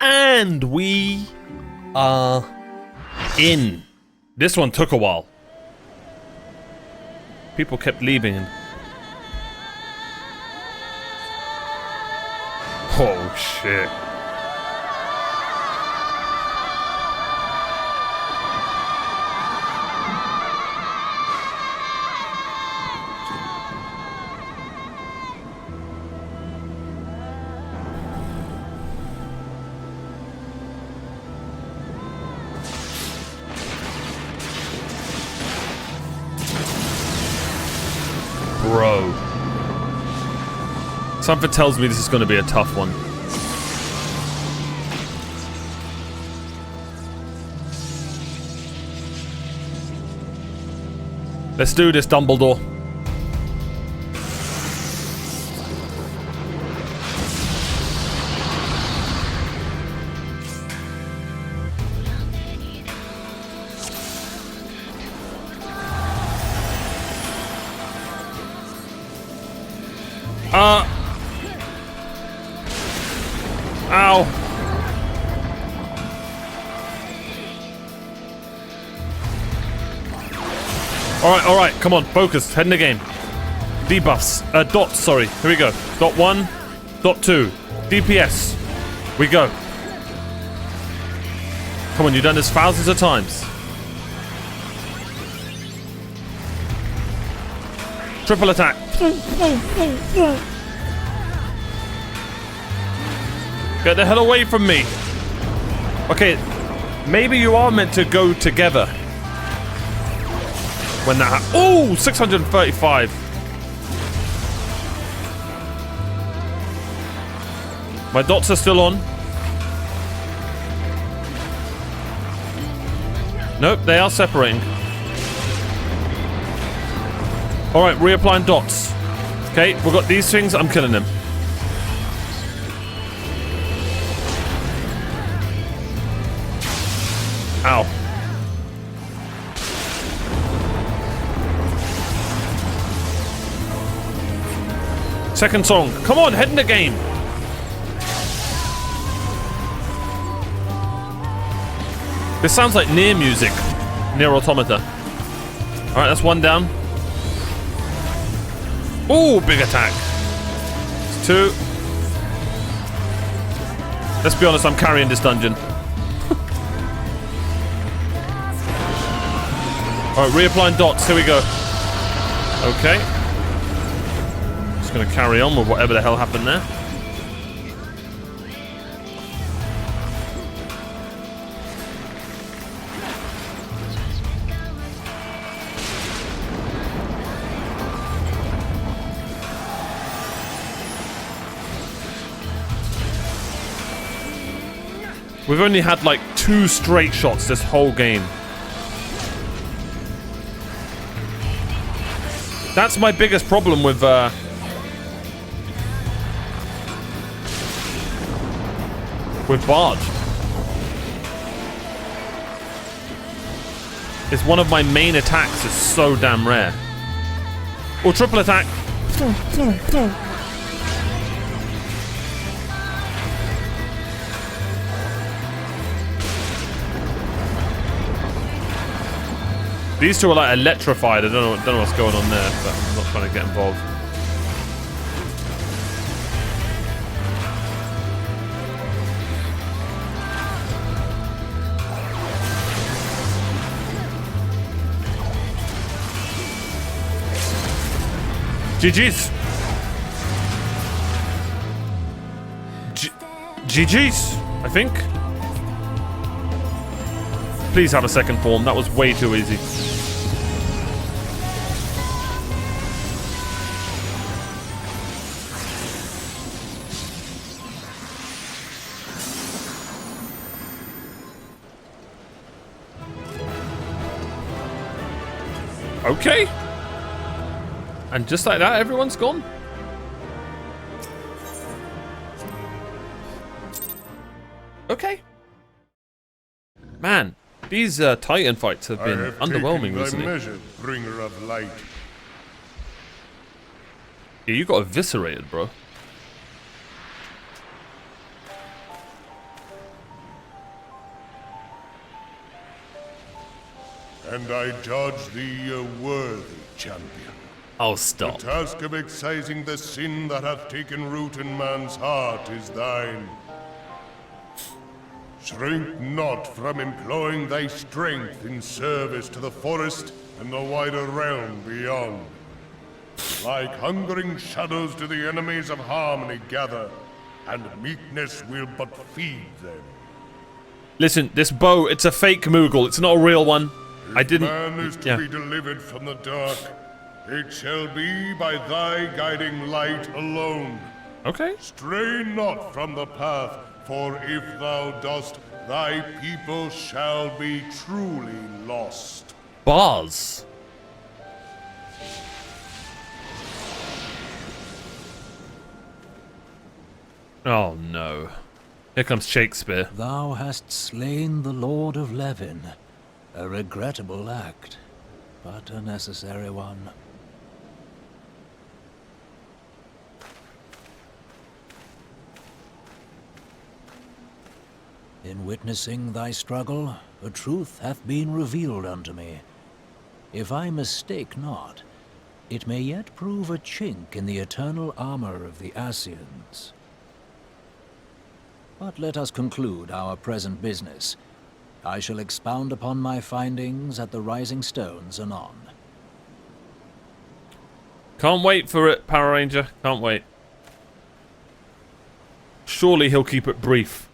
And we are in. This one took a while. People kept leaving. Oh shit. Bro. Something tells me this is going to be a tough one. Let's do this, Dumbledore. Ow. Alright, come on, focus, head in the game. Debuffs, dots, sorry, here we go. Dot 1, dot 2, DPS, we go. Come on, you've done this thousands of times. Triple attack. Get the hell away from me. Okay, maybe you are meant to go together. When that oh, 635. My dots are still on. Nope, they are separating. Alright, reapplying dots. Okay, we've got these things, I'm killing them. Ow. Second song. Come on, head in the game. This sounds like Nier music. Nier Automata. Alright, that's one down. Ooh, big attack. It's 2. Let's be honest, I'm carrying this dungeon. Alright, reapplying dots. Here we go. Okay. Just gonna carry on with whatever the hell happened there. We've only had like 2 straight shots this whole game. That's my biggest problem with Bard. It's one of my main attacks is so damn rare. Or triple attack. These two are like electrified. I don't know what's going on there, but I'm not trying to get involved. GG's. GG's, I think. Please have a second form. That was way too easy. Okay. And just like that, everyone's gone. Okay. Man, these Titan fights have been underwhelming recently. Measure, bringer of light. Yeah, you got eviscerated, bro. and I judge thee a worthy champion. Oh, The stop. task of excising the sin that hath taken root in man's heart is thine. Shrink not from employing thy strength in service to the forest and the wider realm beyond. Like hungering shadows do the enemies of harmony gather, and meekness will but feed them. Listen, this bow, it's a fake Moogle. It's not a real one. I didn't... Man is to be delivered from the dark. It shall be by thy guiding light alone. Okay. Stray not from the path, for if thou dost, thy people shall be truly lost. Bars. Oh no. Here comes Shakespeare. Thou hast slain the Lord of Levin. A regrettable act, but a necessary one. In witnessing thy struggle, a truth hath been revealed unto me. If I mistake not, it may yet prove a chink in the eternal armor of the Ascians. But let us conclude our present business. I shall expound upon my findings at the Rising Stones anon. Can't wait for it, Power Ranger. Can't wait. Surely he'll keep it brief.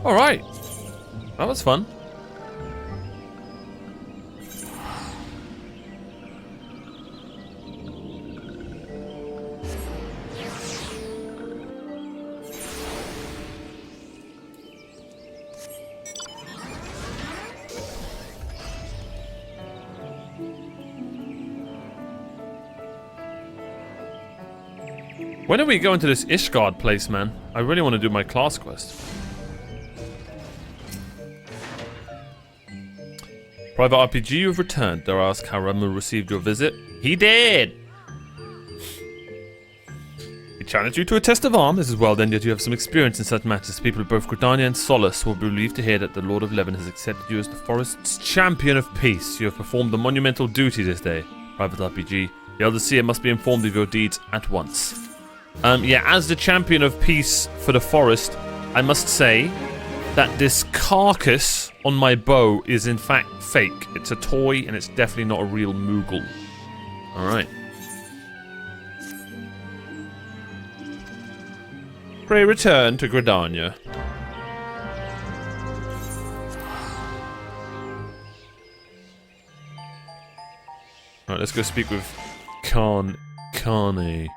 Alright. That was fun. When are we going to this Ishgard place, man? I really want to do my class quest. Private RPG, you have returned. Dare I ask how Ramu received your visit? He did! He challenged you to a test of arm. This is well done, yet you have some experience in such matters. The people of both Gridania and Solace will be relieved to hear that the Lord of Levin has accepted you as the forest's champion of peace. You have performed a monumental duty this day. Private RPG, the Elder Seer must be informed of your deeds at once. Yeah, as the champion of peace for the forest, I must say that this carcass on my bow is in fact fake. It's a toy and it's definitely not a real Moogle. Alright. Pray return to Gridania. Alright, let's go speak with Karne.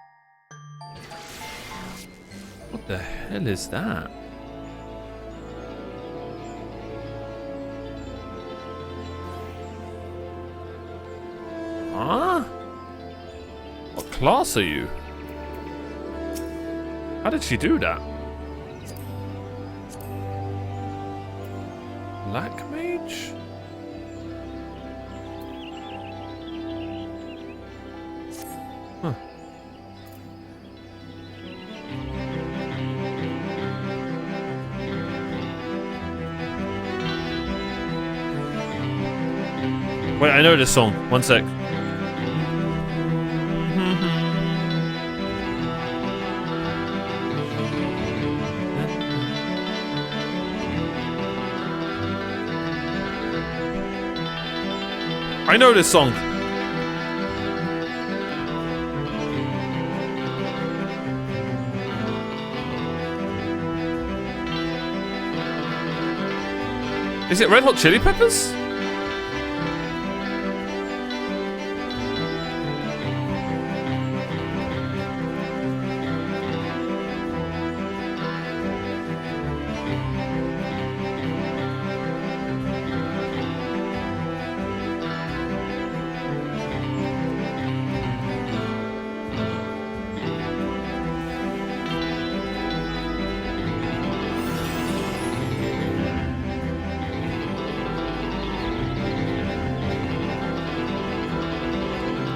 What the hell is that? Huh? What class are you? How did she do that? Black mage? Huh. Wait, I know this song. One sec. I know this song. Is it Red Hot Chili Peppers?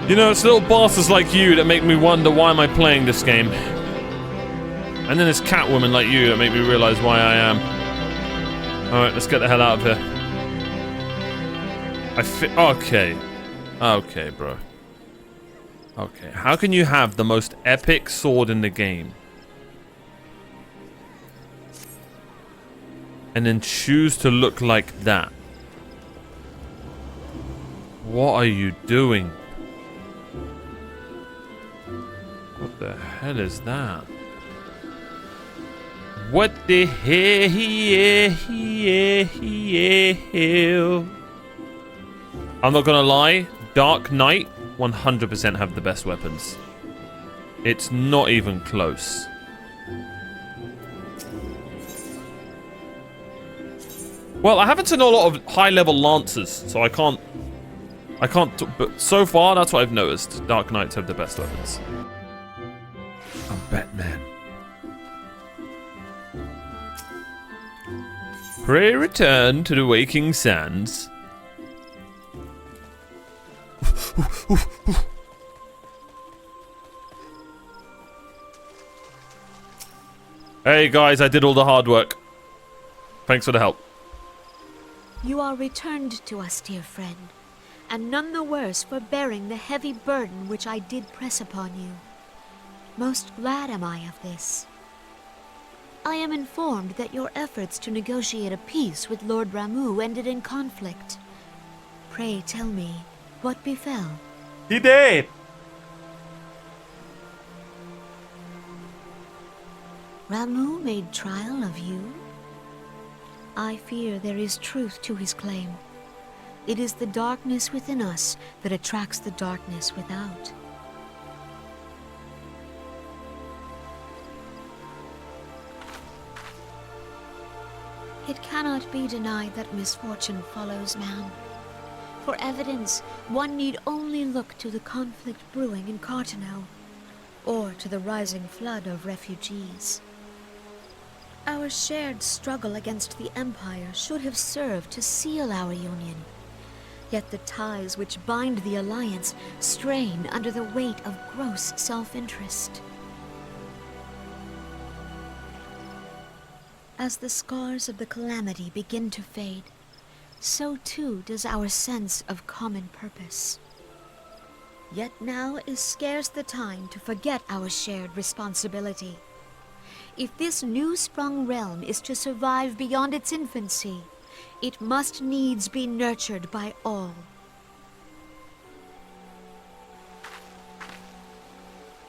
You know, it's little bastards like you that make me wonder why am I playing this game. And then it's Catwoman like you that make me realize why I am. Alright, let's get the hell out of here. Okay. Okay, bro. Okay, how can you have the most epic sword in the game and then choose to look like that? What are you doing? What the hell is that? What the hell? I'm not gonna lie, Dark Knight 100% have the best weapons. It's not even close. Well, I haven't seen a lot of high-level lancers, so I can't. But so far, that's what I've noticed. Dark Knights have the best weapons. I'm Batman. Pray return to the waking sands. Hey guys, I did all the hard work. Thanks for the help. You are returned to us, dear friend, and none the worse for bearing the heavy burden which I did press upon you. Most glad am I of this. I am informed that your efforts to negotiate a peace with Lord Ramuh ended in conflict. Pray tell me, what befell? He did! Ramuh made trial of you? I fear there is truth to his claim. It is the darkness within us that attracts the darkness without. It cannot be denied that misfortune follows man. For evidence, one need only look to the conflict brewing in Cartano, or to the rising flood of refugees. Our shared struggle against the Empire should have served to seal our union. Yet the ties which bind the Alliance strain under the weight of gross self-interest. As the scars of the calamity begin to fade, so too does our sense of common purpose. Yet now is scarce the time to forget our shared responsibility. If this new-sprung realm is to survive beyond its infancy, it must needs be nurtured by all.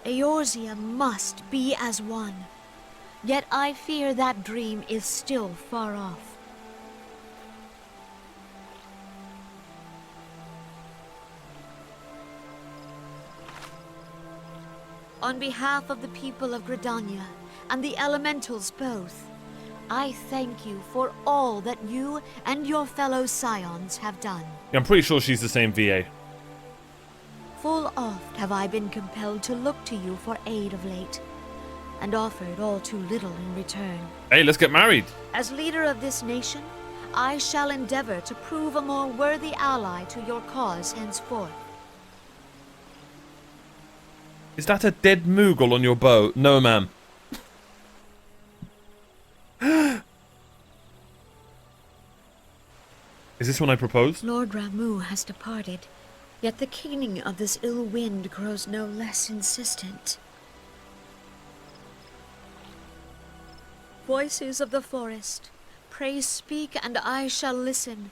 Eorzea must be as one. Yet I fear that dream is still far off. On behalf of the people of Gridania and the elementals both, I thank you for all that you and your fellow scions have done. I'm pretty sure she's the same VA. Full oft have I been compelled to look to you for aid of late, and offered all too little in return. Hey, let's get married. As leader of this nation, I shall endeavor to prove a more worthy ally to your cause henceforth. Is that a dead Moogle on your bow? No, ma'am. Is this when I proposed? Lord Ramuh has departed, yet the keening of this ill wind grows no less insistent. Voices of the forest, pray speak and I shall listen.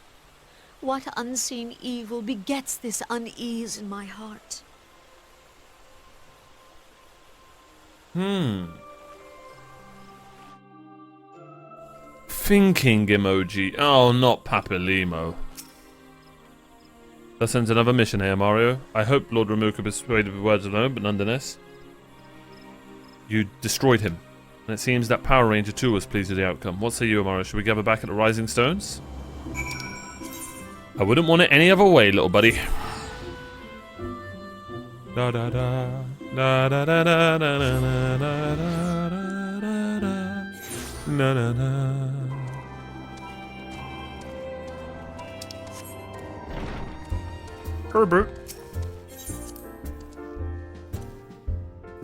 What unseen evil begets this unease in my heart? Thinking emoji. Oh, not Papilimo. That sends another mission here, Mario. I hope Lord Ramuh could be persuaded with words alone, but nonetheless. You destroyed him. And it seems that Power Ranger 2 was pleased with the outcome. What say you, Mario? Should we gather back at the Rising Stones? I wouldn't want it any other way, little buddy. Da da da da da da da da da da da da da. Herbert.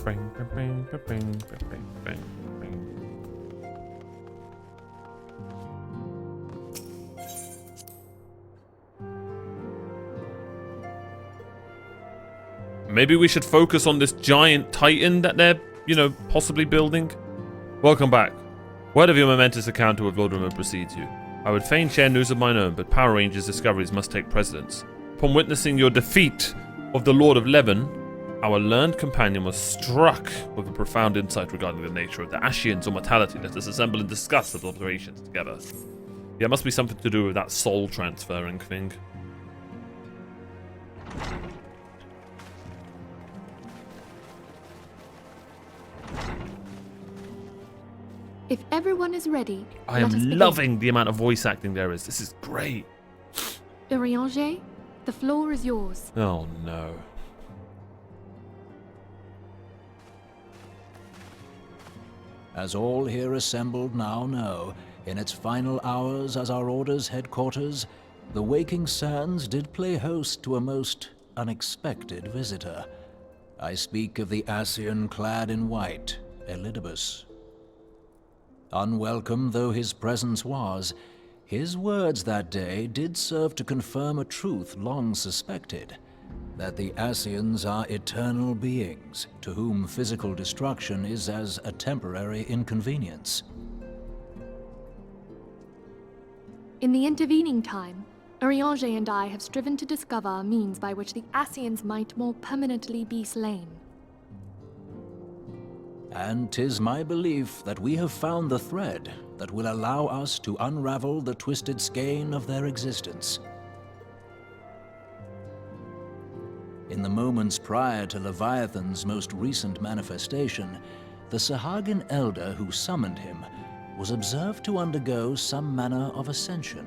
Bang, bang, bang, bang, bang, bang, bang. Maybe we should focus on this giant titan that they're, possibly building. Welcome back. Word of your momentous encounter with Lord Rimmer precedes you. I would fain share news of mine own, but Power Rangers' discoveries must take precedence. Upon witnessing your defeat of the Lord of Leven, our learned companion was struck with a profound insight regarding the nature of the Ashians or mortality. Let us assemble and discuss the observations together. Yeah, it must be something to do with that soul transferring thing. If everyone is ready, I let us am begin. loving the amount of voice acting there is. This is great. Urianger, the floor is yours. Oh no. As all here assembled now know, in its final hours as our Order's headquarters, the waking sands did play host to a most unexpected visitor. I speak of the Ascian clad in white, Elidibus. Unwelcome though his presence was, his words that day did serve to confirm a truth long suspected, that the Ascians are eternal beings, to whom physical destruction is as a temporary inconvenience. In the intervening time, Urianger and I have striven to discover a means by which the Ascians might more permanently be slain. And 'tis my belief that we have found the thread that will allow us to unravel the twisted skein of their existence. In the moments prior to Leviathan's most recent manifestation, the Sahagin elder who summoned him was observed to undergo some manner of ascension.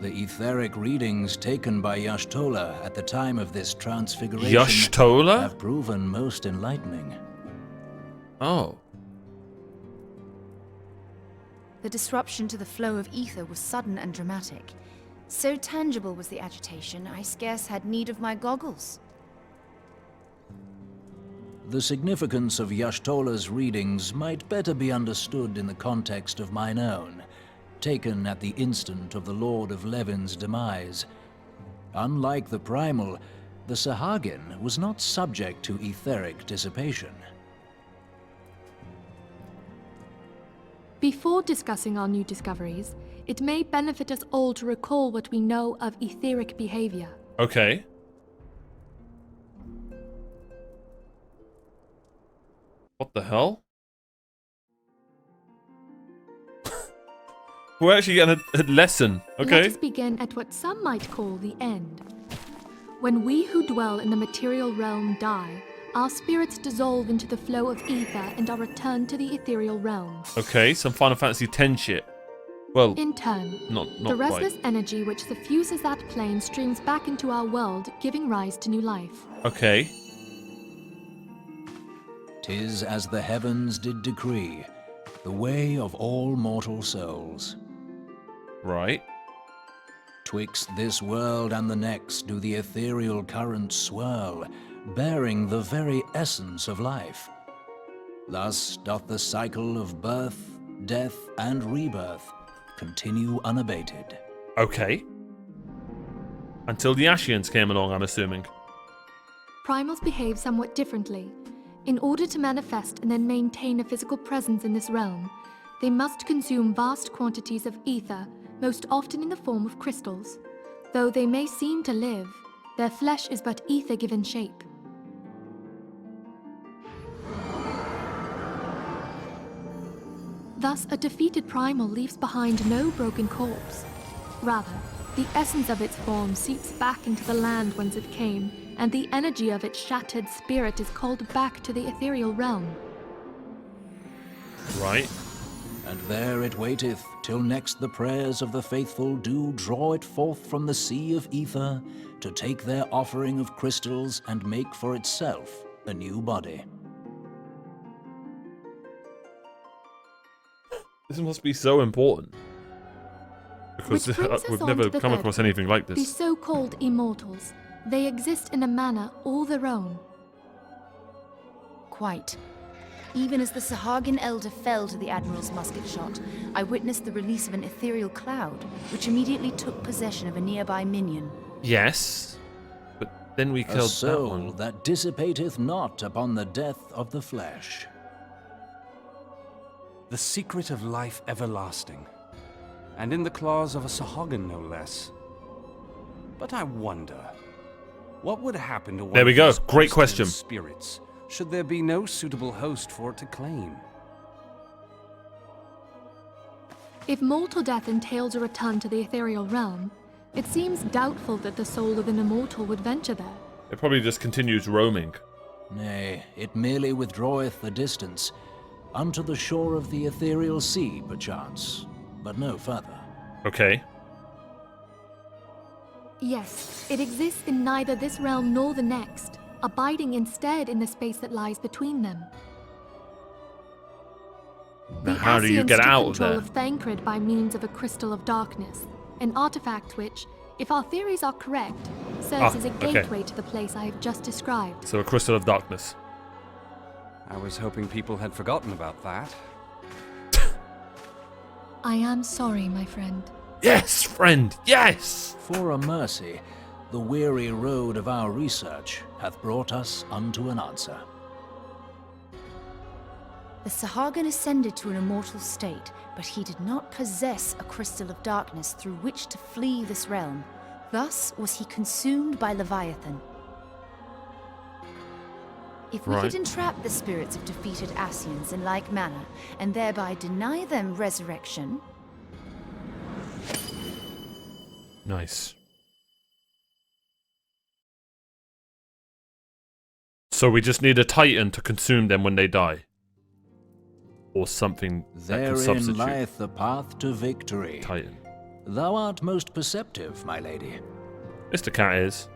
The etheric readings taken by Y'shtola at the time of this transfiguration Y'shtola? have proven most enlightening. Oh. The disruption to the flow of ether was sudden and dramatic. So tangible was the agitation, I scarce had need of my goggles. The significance of Y'shtola's readings might better be understood in the context of mine own, taken at the instant of the Lord of Leven's demise. Unlike the Primal, the Sahagin was not subject to etheric dissipation. Before discussing our new discoveries, it may benefit us all to recall what we know of etheric behavior. Okay. What the hell? We're actually getting a lesson. Okay. Let us begin at what some might call the end. When we who dwell in the material realm die, our spirits dissolve into the flow of ether and are returned to the ethereal realm. Okay, some Final Fantasy X shit. Well, in turn, not the restless quite. energy which suffuses that plane streams back into our world, giving rise to new life. Okay. 'Tis as the heavens did decree, the way of all mortal souls. Right. Twixt this world and the next do the ethereal currents swirl, bearing the very essence of life. Thus doth the cycle of birth, death, and rebirth continue unabated. Okay. Until the Ashians came along, I'm assuming. Primals behave somewhat differently. In order to manifest and then maintain a physical presence in this realm, they must consume vast quantities of ether, most often in the form of crystals. Though they may seem to live, their flesh is but ether given shape. Thus, a defeated primal leaves behind no broken corpse. Rather, the essence of its form seeps back into the land whence it came, and the energy of its shattered spirit is called back to the ethereal realm. Right. And there it waiteth, till next the prayers of the faithful do draw it forth from the sea of ether, to take their offering of crystals and make for itself a new body. This must be so important. Because Which brings us we've on never to the come third across anything like The this. so-called immortals. They exist in a manner all their own. Quite. Even as the Sahagin elder fell to the Admiral's musket shot, I witnessed the release of an ethereal cloud, which immediately took possession of a nearby minion. Yes. But Then we A killed that soul one. that dissipateth not upon the death of the flesh. The secret of life everlasting. And in the claws of a Sahagin, no less. But I wonder, what would happen to one There we of go. these Great austere question. spirits, should there be no suitable host for it to claim? If mortal death entails a return to the ethereal realm, it seems doubtful that the soul of an immortal would venture there. It probably just continues roaming. Nay, it merely withdraweth the distance, unto the shore of the ethereal sea, perchance, but no further. Okay. Yes, it exists in neither this realm nor the next, abiding instead in the space that lies between them. Now, The how do you Ascians get took out of control there? of Thancred by means of a crystal of darkness, an artifact which, if our theories are correct, serves as a okay. gateway to the place I have just described. So a crystal of darkness. I was hoping people had forgotten about that. I am sorry, my friend. Yes, friend, yes! For a mercy, the weary road of our research hath brought us unto an answer. The Sahagin ascended to an immortal state, but he did not possess a crystal of darkness through which to flee this realm. Thus was he consumed by Leviathan. If we Right. could entrap the spirits of defeated Ascians in like manner, and thereby deny them resurrection, Nice. So we just need a titan to consume them when they die. Or something that can Therein substitute lieth the path to victory. titan. Thou art most perceptive, my lady. Mr. Cat is.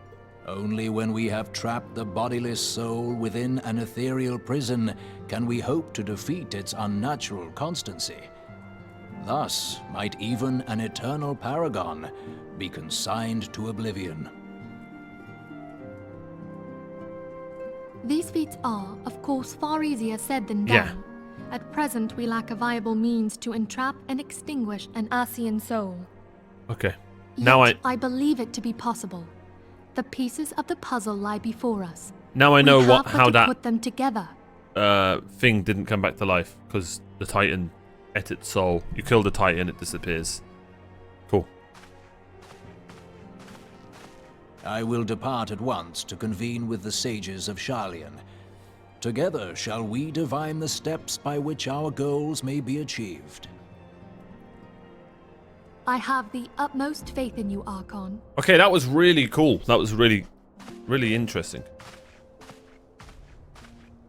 Only when we have trapped the bodiless soul within an ethereal prison can we hope to defeat its unnatural constancy. Thus might even an eternal paragon be consigned to oblivion. These feats are, of course, far easier said than done. Yeah. At present, we lack a viable means to entrap and extinguish an Ascian soul. Okay. Now Yet I believe it to be possible. The pieces of the puzzle lie before us. I know we have how but to that put them together. thing didn't come back to life because the titan ate its soul. You kill the titan, it disappears. Cool. I will depart at once to convene with the sages of Sharlayan. Together shall we divine the steps by which our goals may be achieved. I have the utmost faith in you, Archon. Okay, that was really cool. That was really, really interesting.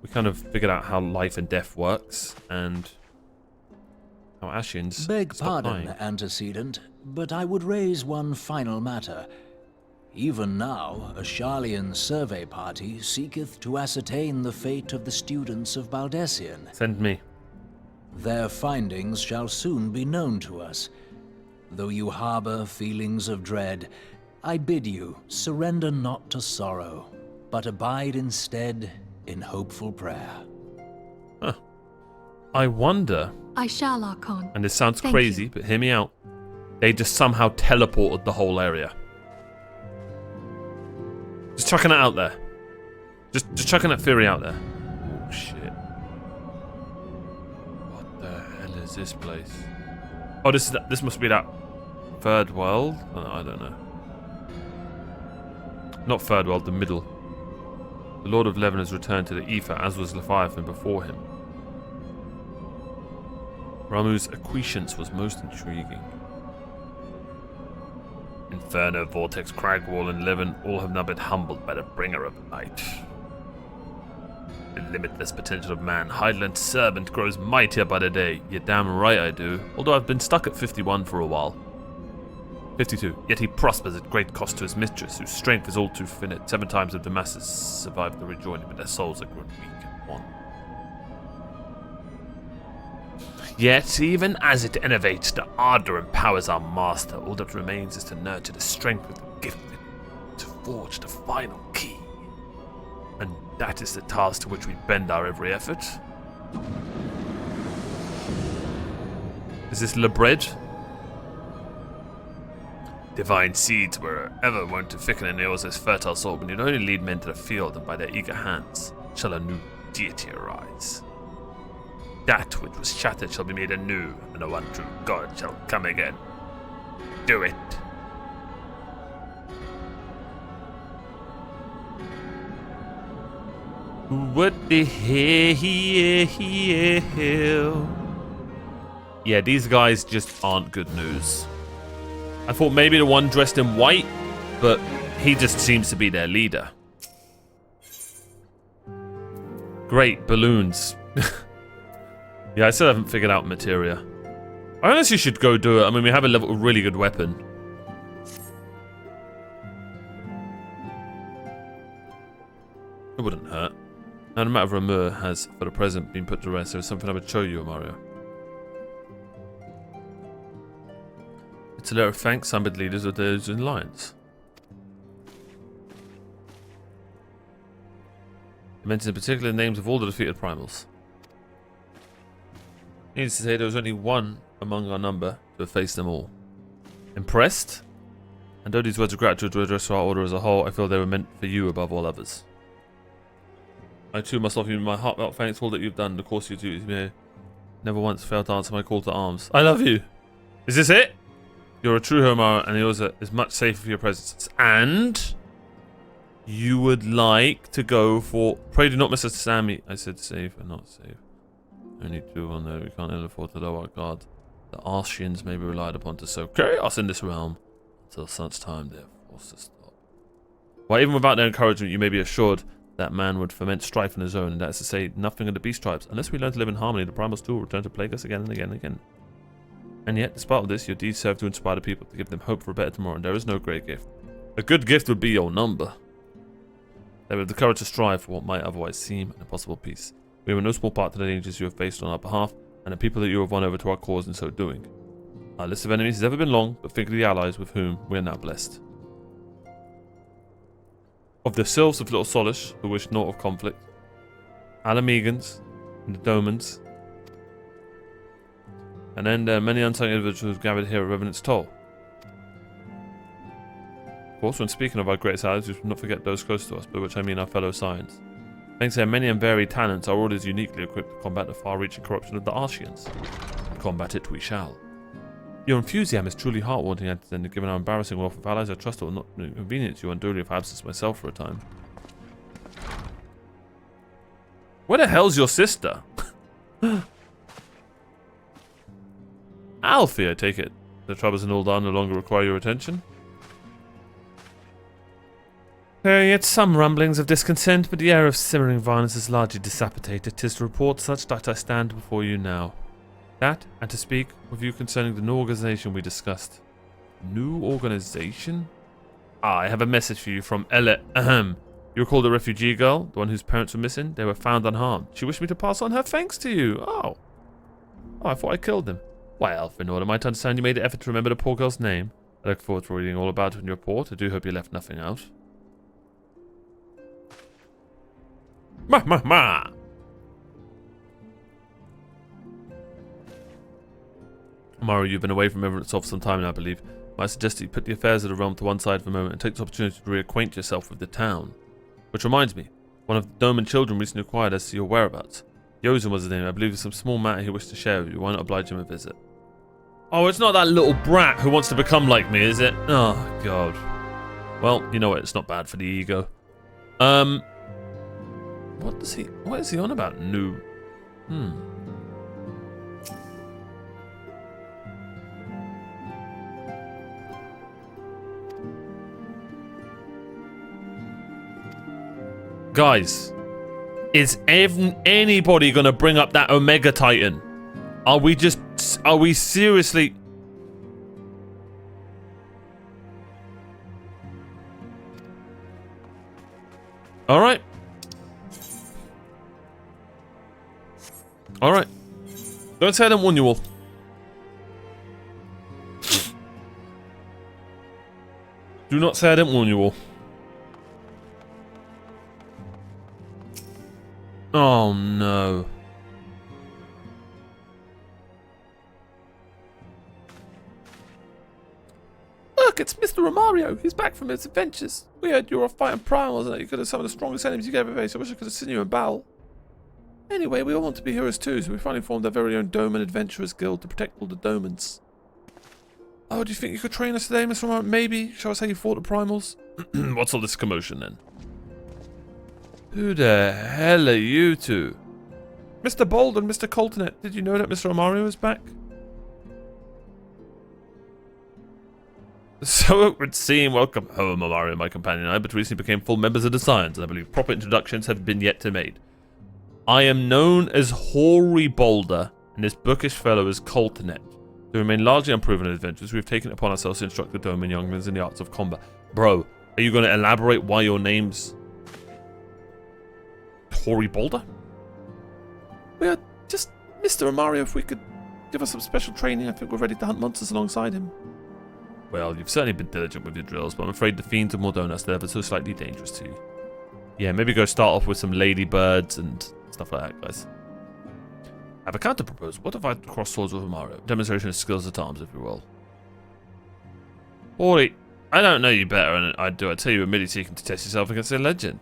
We kind of figured out how life and death works and how Ascians Beg stop pardon, dying. antecedent, but I would raise one final matter. Even now, a Sharlayan survey party seeketh to ascertain the fate of the students of Baldessian. Send me. Their findings shall soon be known to us. Though you harbor feelings of dread, I bid you surrender not to sorrow, but abide instead in hopeful prayer. I wonder, I shall, Archon. and this sounds Thank crazy, you. but hear me out. They just somehow teleported the whole area. Just chucking it out there. Just chucking that theory out there. Oh shit. What the hell is this place? Oh, this must be that third world? I don't know. Not third world, the middle. The Lord of Leven has returned to the Ether, as was Leviathan before him. Ramu's acquiescence was most intriguing. Inferno, Vortex, Cragwall, and Leven all have now been humbled by the bringer of light. The limitless potential of man, Highland servant, grows mightier by the day. You're damn right I do. Although I've been stuck at 51 for a while. 52. Yet he prospers at great cost to his mistress, whose strength is all too finite. 7 times of the masses survived the rejoining, but their souls are grown weak and wan. Yet, even as it innovates, the ardor empowers our master. All that remains is to nurture the strength with the gifted, to forge the final key. And that is the task to which we bend our every effort. Is this Le Bread? Divine seeds were ever wont to thicken in Eos's fertile soul, but you'd only lead men to the field, and by their eager hands shall a new deity arise. That which was shattered shall be made anew, and the one true God shall come again. Do it. What the hell? Yeah, these guys just aren't good news. I thought maybe the one dressed in white, but he just seems to be their leader. Great, balloons. Yeah, I still haven't figured out materia. I honestly should go do it. I mean, we have a really good weapon. It wouldn't hurt. Now, no matter if Ramur has, for the present, been put to rest, there is something I would show you, Mario. It's a letter of thanks, summoned leaders of those in alliance. It mentions in particular the names of all the defeated primals. Needless to say, there was only one among our number to have faced them all. Impressed? And though these words of gratitude were addressed to our order as a whole, I feel they were meant for you above all others. I too must offer you my heartfelt thanks for all that you've done. The course you do may never once failed to answer my call to arms. I love you. Is this it? You're a true Homar, and yours is much safer for your presence. And you would like to go for... Pray do not miss us, Sammy. I said save and not save. Only two will know. We can't ill afford to lower our guard. The Arsians may be relied upon to sow chaos in this realm until such time they are forced to stop. While even without their encouragement, you may be assured that man would foment strife in his own, and that is to say, nothing of the beast tribes. Unless we learn to live in harmony, the primals too will return to plague us again and again and again. And yet, despite all this, your deeds serve to inspire the people, to give them hope for a better tomorrow, and there is no great gift. A good gift would be your number. They have the courage to strive for what might otherwise seem an impossible peace. We have no small part to the dangers you have faced on our behalf, and the people that you have won over to our cause in so doing. Our list of enemies has never been long, but think of the allies with whom we are now blessed. Of the sylphs of Little Solish, who wish naught of conflict, Alamegans, and the Domans, and then there are many unsung individuals gathered here at Revenant's Toll. Of course, when speaking of our greatest allies, we should not forget those close to us, by which I mean our fellow Scions. Thanks to their many and varied talents, our order is uniquely equipped to combat the far-reaching corruption of the Arsians. Combat it we shall. Your enthusiasm is truly heartwarming, and given our embarrassing wealth of allies, I trust it will not inconvenience you unduly if I absence myself for a time. Where the hell's your sister? Alfie, I take it. The troubles in Ul'dah no longer require your attention? There are yet some rumblings of discontent, but the air of simmering violence is largely dissipated. 'Tis to report such that I stand before you now. That, and to speak with you concerning the new organization we discussed. New organization? Ah, I have a message for you from Ella. You recall the refugee girl, the one whose parents were missing? They were found unharmed. She wished me to pass on her thanks to you. Oh, I thought I killed them. Well, in order might understand you made the effort to remember the poor girl's name. I look forward to reading all about it in your report. I do hope you left nothing out. Ma! Mario, you've been away from Everett for some time now, I believe. I suggest that you put the affairs of the realm to one side for a moment and take this opportunity to reacquaint yourself with the town. Which reminds me, one of the Doman children recently inquired as to your whereabouts. Yosen was his name. I believe there's some small matter he wished to share with you. Why not oblige him a visit? Oh, it's not that little brat who wants to become like me, is it? Oh, God. Well, you know what? It's not bad for the ego. What is he on about? New. Guys, is anybody gonna bring up that Omega Titan? Are we seriously? Alright. Alright. Don't say I didn't warn you all. Do not say I didn't warn you all. Oh no. A look, it's Mr. Omario. He's back from his adventures. We heard you were off fighting primals and that you could have some of the strongest enemies you've ever faced. I wish I could have seen you in battle. Anyway, we all want to be heroes too, so we finally formed our very own Doman Adventurers Guild to protect all the Domans. Oh, do you think you could train us today, Mr. Omario? Maybe. Shall I say you fought the primals? What's all this commotion then? Who the hell are you two? Mr. Bold and Mr. Coltonet, did you know that Mr. Omario is back? So it would seem. Welcome home, Omario, my companion and I, but recently became full members of the Scions, and I believe proper introductions have been yet to made. I am known as Hoary Boulder, and this bookish fellow is Coltonet. To remain largely unproven in adventures, we have taken it upon ourselves to instruct the Doman younglings in the arts of combat. Bro, are you going to elaborate why your name's Hoary Boulder? We are just Mr. Omario. If we could give us some special training, I think we're ready to hunt monsters alongside him. Well, you've certainly been diligent with your drills, but I'm afraid the fiends of Mordonas are ever so slightly dangerous to you. Yeah, maybe go start off with some ladybirds and stuff like that, guys. I have a counter proposal. What if I cross swords with Omario? Demonstration of skills at arms, if you will. Hoary, I don't know you better than I do. I tell you, you're merely seeking to test yourself against a legend.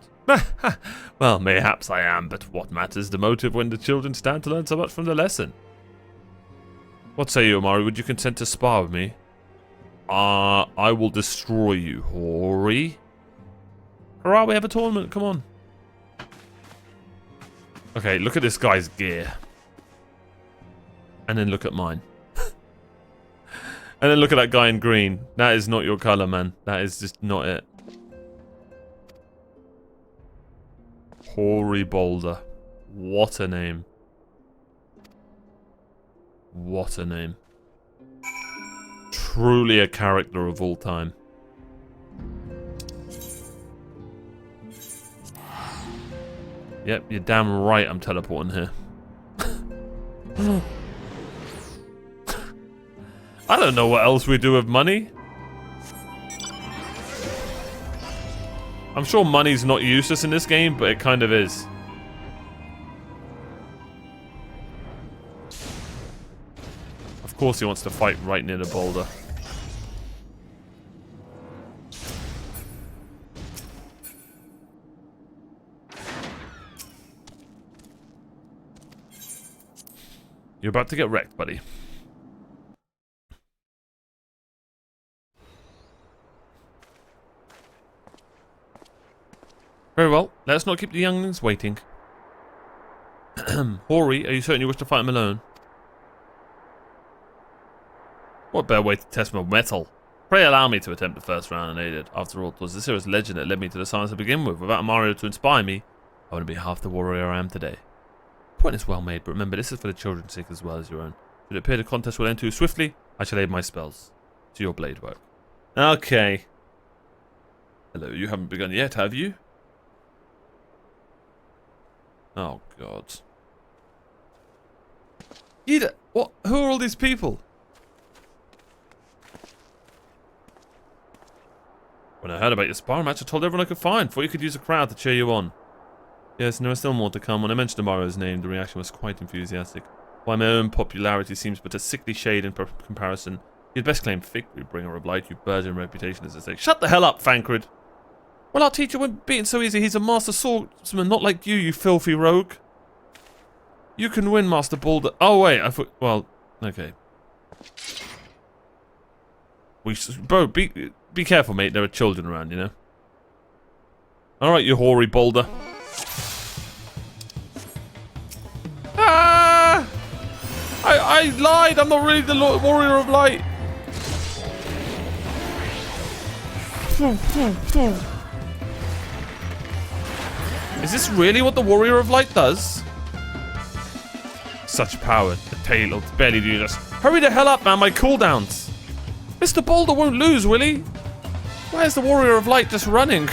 Well, mayhaps I am, but what matters the motive when the children stand to learn so much from the lesson? What say you, Omario? Would you consent to spar with me? I will destroy you, Hoary. Hurrah, we have a tournament, come on. Okay, look at this guy's gear. And then look at mine. And then look at that guy in green. That is not your colour, man. That is just not it. Hoary Boulder. What a name. What a name. Truly a character of all time. Yep, you're damn right I'm teleporting here. I don't know what else we do with money. I'm sure money's not useless in this game, but it kind of is. Of course he wants to fight right near the boulder. You're about to get wrecked, buddy. Very well. Let's not keep the younglings waiting. Hoary, are you certain you wish to fight him alone? What better way to test my mettle? Pray allow me to attempt the first round unaided. After all, it was this hero's legend that led me to the science to begin with. Without Mario to inspire me, I wouldn't be half the warrior I am today. The point is well made, but remember, this is for the children's sake as well as your own. Should it appear the contest will end too swiftly, I shall aid my spells. To your blade work. Okay. Hello, you haven't begun yet, have you? Oh, God. Ida, what? Who are all these people? When I heard about your sparring match, I told everyone I could find. Thought you could use a crowd to cheer you on. Yes, and there are still more to come. When I mentioned Omario's name, the reaction was quite enthusiastic. While my own popularity seems but a sickly shade in comparison, you'd best claim victory, bringer of light, you burgeoning reputation as I say. Shut the hell up, Fancred! Well, our teacher wouldn't beat so easy. He's a master swordsman, not like you filthy rogue. You can win, Master Boulder. Oh, wait, I thought... Well, okay. Bro, be careful, mate. There are children around, you know? Alright, you hoary Boulder. Ah! I lied! I'm not really the warrior of light! Is this really what the warrior of light does? Such power, the tail will barely do this. Hurry the hell up, man, my cooldowns. Mr. Boulder won't lose, will he? Why is the warrior of light just running?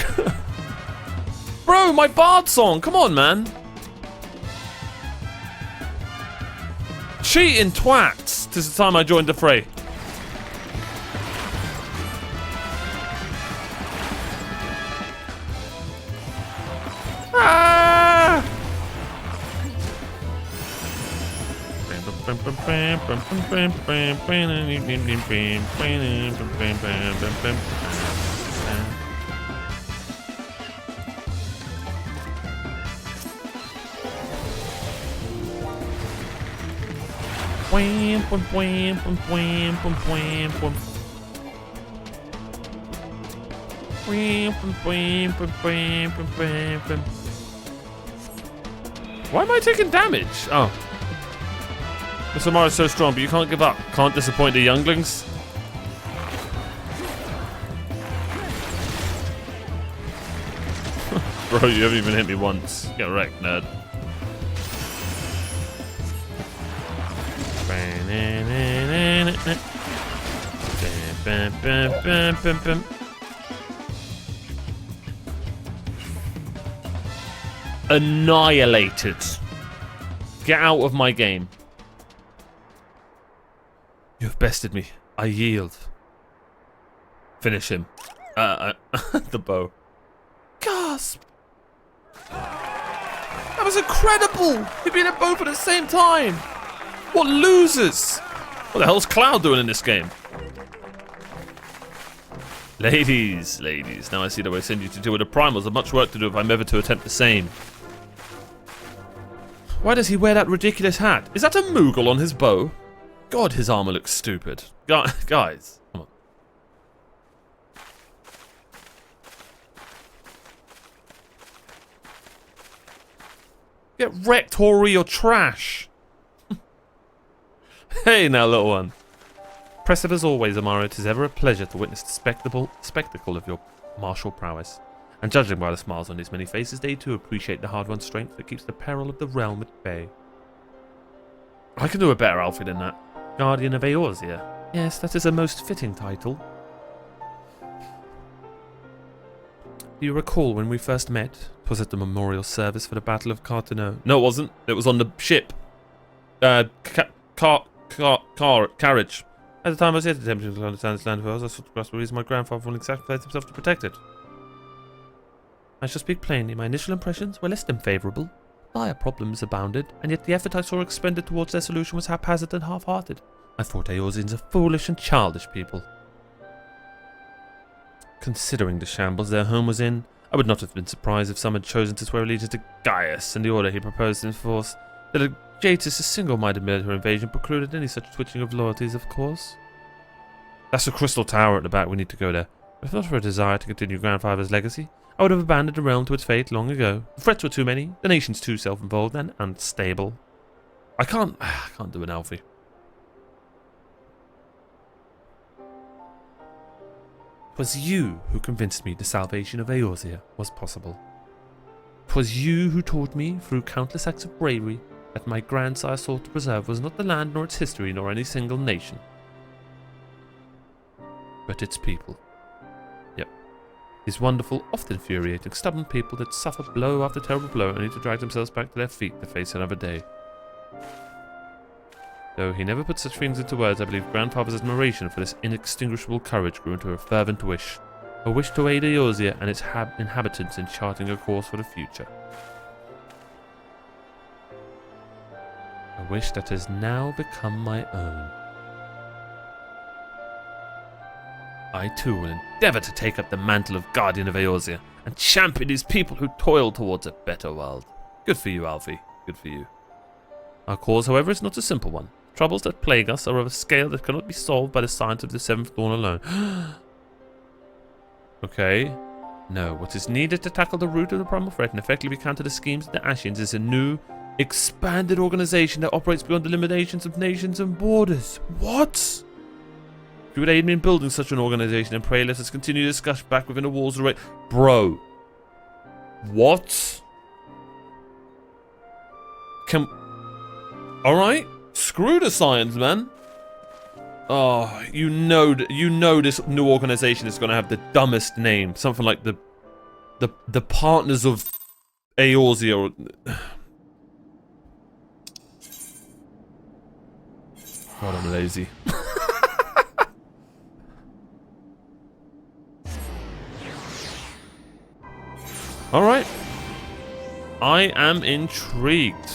Bro, my bard song, come on, man. Cheating twats. Tis the time I joined the fray. Ah! Why am I taking damage? Oh. Mr. Mario's so strong, but you can't give up. Can't disappoint the younglings. Bro, you haven't even hit me once. Get wrecked, nerd. Annihilated. Get out of my game. You have bested me. I yield. Finish him. The bow. Gasp! That was incredible! We beat them both at the same time! What losers! What the hell's Cloud doing in this game? Ladies, now I see that I send you to deal with the primals. I've much work to do if I'm ever to attempt the same. Why does he wear that ridiculous hat? Is that a Moogle on his bow? God, his armor looks stupid. Guys, come on. Get wrecked, Hori, or trash. Hey now, little one. Impressive as always, Amario. It is ever a pleasure to witness the spectacle of your martial prowess. And judging by the smiles on these many faces, they too appreciate the hard-won strength that keeps the peril of the realm at bay. I can do a better Alfie than that. Guardian of Eorzea. Yes, that is a most fitting title. Do you recall when we first met? 'Twas at the memorial service for the Battle of Carteneau. No, it wasn't. It was on the ship. Carriage. At the time I was yet attempting to understand this land of ours, I sought to grasp the reason my grandfather willing sacrificed himself to protect it. I shall speak plainly. My initial impressions were less than favourable. Dire problems abounded, and yet the effort I saw expended towards their solution was haphazard and half-hearted. I thought Eorzeans a foolish and childish people. Considering the shambles their home was in, I would not have been surprised if some had chosen to swear allegiance to Gaius and the order he proposed to enforce. That Jatus' single-minded military invasion precluded any such switching of loyalties, of course. That's the Crystal Tower at the back. We need to go there. But if not for a desire to continue Grandfather's legacy, I would have abandoned the realm to its fate long ago. The threats were too many, the nation's too self-involved and unstable. I can't do an Alfie. It was you who convinced me the salvation of Eorzea was possible. It was you who taught me, through countless acts of bravery, that my grandsire sought to preserve was not the land nor its history nor any single nation, but its people. Yep. These wonderful, often infuriating, stubborn people that suffer blow after terrible blow only to drag themselves back to their feet to face another day. Though he never put such things into words, I believe Grandfather's admiration for this inextinguishable courage grew into a fervent wish. A wish to aid Eorzea and its inhabitants in charting a course for the future. A wish that has now become my own. I too will endeavour to take up the mantle of Guardian of Eorzea and champion these people who toil towards a better world. Good for you, Alfie. Good for you. Our cause, however, is not a simple one. Troubles that plague us are of a scale that cannot be solved by the science of the Seventh Dawn alone. Okay. No, what is needed to tackle the root of the primal threat and effectively counter the schemes of the Ashians is a new, expanded organization that operates beyond the limitations of nations and borders. What? If you would aid me in building such an organization, and pray let us continue this discussion back within the walls of the Bro. What? Alright? Screw the science, man. Oh, you know this new organization is going to have the dumbest name. Something like the Partners of Eorzea or... God, I'm lazy. Alright. I am intrigued.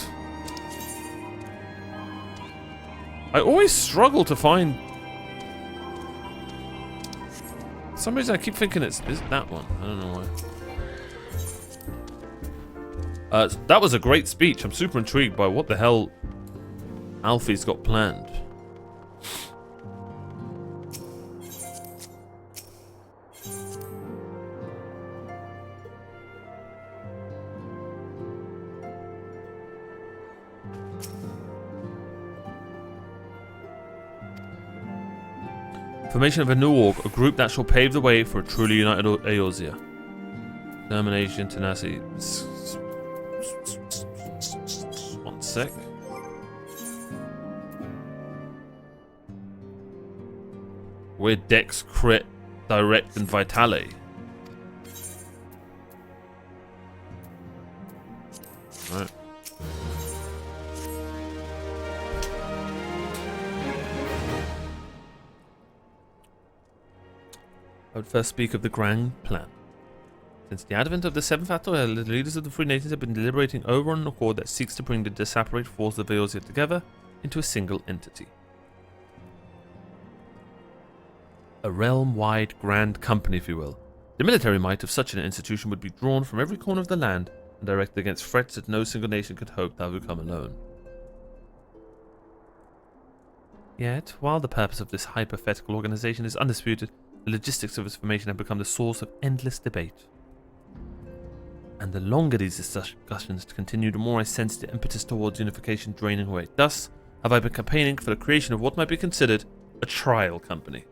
I always struggle to find... For some reason I keep thinking it's that one. I don't know why. That was a great speech. I'm super intrigued by what the hell Alfie's got planned. Formation of a new org, a group that shall pave the way for a truly united Eorzea. Determination, tenacity. 1 sec. We're Dex, Crit, Direct, and Vitale. Right. I would first speak of the grand plan. Since the advent of the 7th ARR, the leaders of the Free Nations have been deliberating over an accord that seeks to bring the disparate forces of Eorzea together into a single entity. A realm-wide grand company, if you will. The military might of such an institution would be drawn from every corner of the land and directed against threats that no single nation could hope to overcome alone. Yet, while the purpose of this hypothetical organization is undisputed, the logistics of its formation have become the source of endless debate. And the longer these discussions continue, the more I sense the impetus towards unification draining away. Thus, have I been campaigning for the creation of what might be considered a trial company.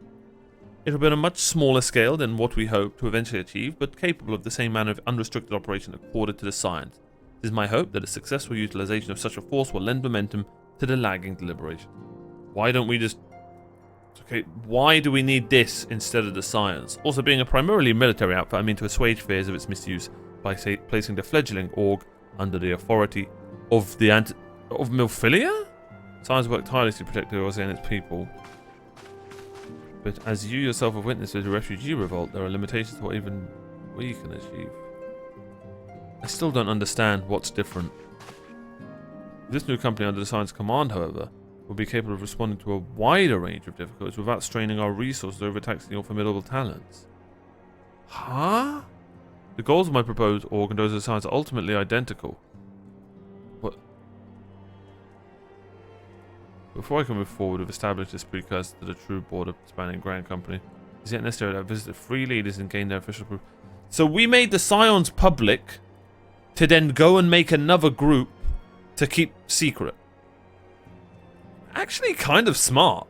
It will be on a much smaller scale than what we hope to eventually achieve, but capable of the same manner of unrestricted operation accorded to the science. It is my hope that a successful utilization of such a force will lend momentum to the lagging deliberation. Why don't we just... Okay, why do we need this instead of the science? Also, being a primarily military outfit, I mean to assuage fears of its misuse by placing the fledgling org under the authority of the of Milphilia? Science worked tirelessly to protect the Eorzea and its people. But as you yourself have witnessed with the refugee revolt, there are limitations to what even we can achieve. I still don't understand what's different. This new company under the science command, however, will be capable of responding to a wider range of difficulties without straining our resources or overtaxing your formidable talents. Huh? The goals of my proposed org and those of the science are ultimately identical. What? Before I can move forward with establishing this precursor to the true border-spanning grand company, is it necessary that I visit the free leaders and gain their official proof? So we made the scions public to then go and make another group to keep secret. Actually kind of smart.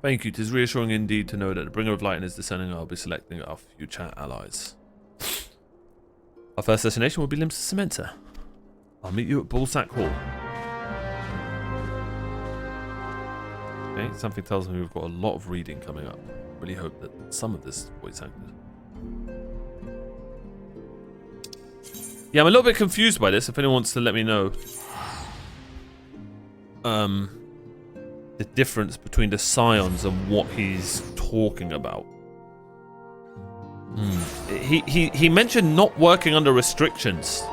Thank you. 'Tis reassuring indeed to know that the bringer of light is descending. I'll be selecting our future allies. Our first destination will be Limsa Cementa. I'll meet you at Bullsack Hall. Okay, something tells me we've got a lot of reading coming up. Really hope that some of this is voice acted. Yeah, I'm a little bit confused by this. If anyone wants to let me know the difference between the scions and what he's talking about. He mentioned not working under restrictions.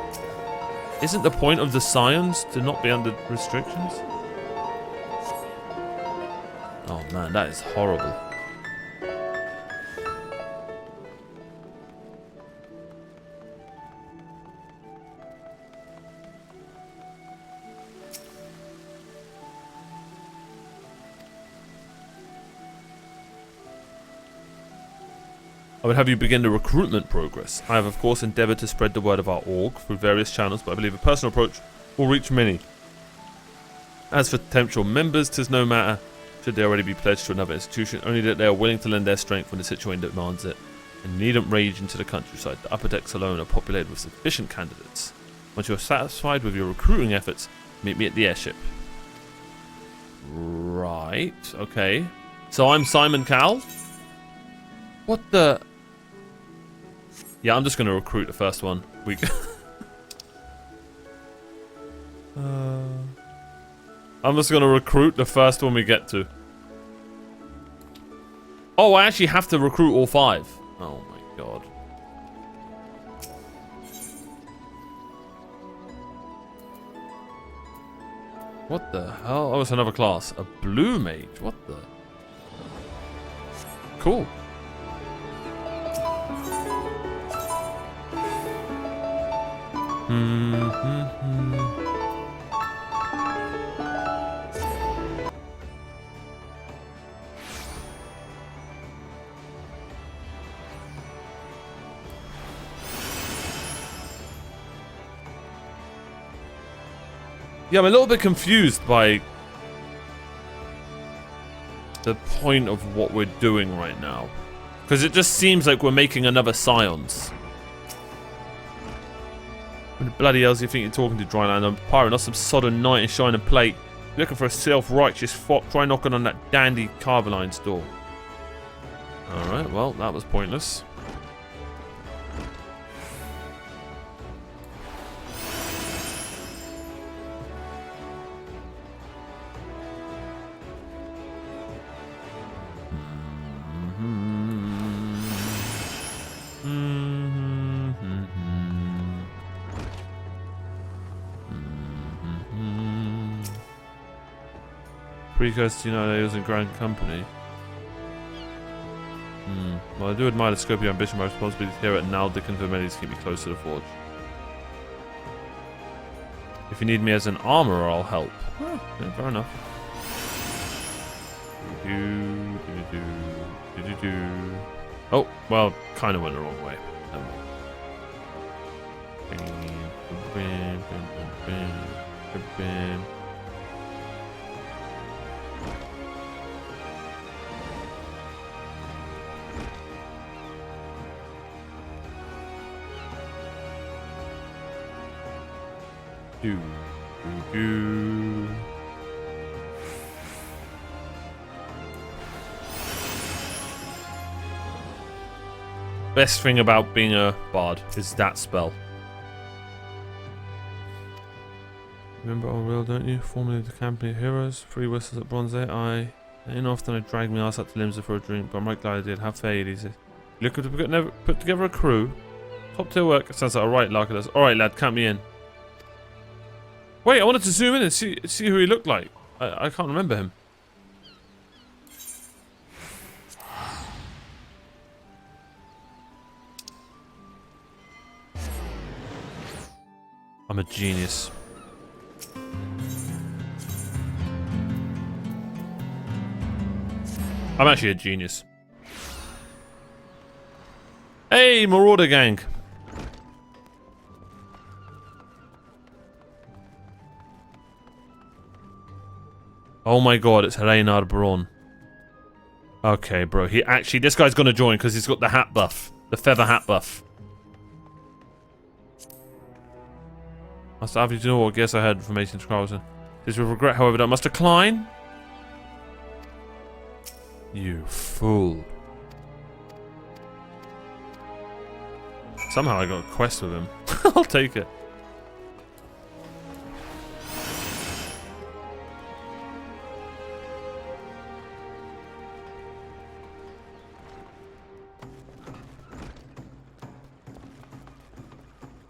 Isn't the point of the scions to not be under restrictions? Oh man, that is horrible. I would have you begin the recruitment progress. I have of course endeavoured to spread the word of our org through various channels, but I believe a personal approach will reach many. As for potential members, 'tis no matter should they already be pledged to another institution, only that they are willing to lend their strength when the situation demands it, and needn't rage into the countryside. The upper decks alone are populated with sufficient candidates. Once you are satisfied with your recruiting efforts, meet me at the airship. Right, okay. So I'm Simon Cowell? What the... Yeah, I'm just going to recruit the first one. I'm just going to recruit the first one we get to. Oh, I actually have to recruit all 5. Oh my god. What the hell? Oh, it's another class. A blue mage. What the? Cool. Yeah, I'm a little bit confused by the point of what we're doing right now. Because it just seems like we're making another Scions. Who the bloody hell do you think you're talking to, Dryland? I'm a pirate, not some sodden knight in shining plate. You're looking for a self-righteous fox. Try knocking on that dandy Carveline's door. Alright, well, that was pointless. Precursor to United Ales and Grand Company. Well, I do admire the scope of your ambition. My responsibility here at Naldic and Vermelius to keep me close to the forge. If you need me as an armorer, I'll help. Oh, yeah, fair enough. Oh, well, kind of went the wrong way. Best thing about being a bard is that spell. Remember our real, don't you? Formerly the company of heroes, 3 whistles at Bronze Eye. Ain't often I drag my ass up to Limsa for a drink, but I'm right glad I did. Have faith, he says. Looking to put together a crew. Top tier work. Sounds like a right lark at us. Alright, lad, count me in. Wait, I wanted to zoom in and see who he looked like. I can't remember him. I'm a genius. I'm actually a genius. Hey, Marauder gang. Oh my god, it's Reinhard Braun. Okay, bro. This guy's gonna join because he's got the hat buff. The feather hat buff. Must have you to know what? Guess I heard information to Carlton. This with regret, however, that I must decline. You fool. Somehow I got a quest with him. I'll take it.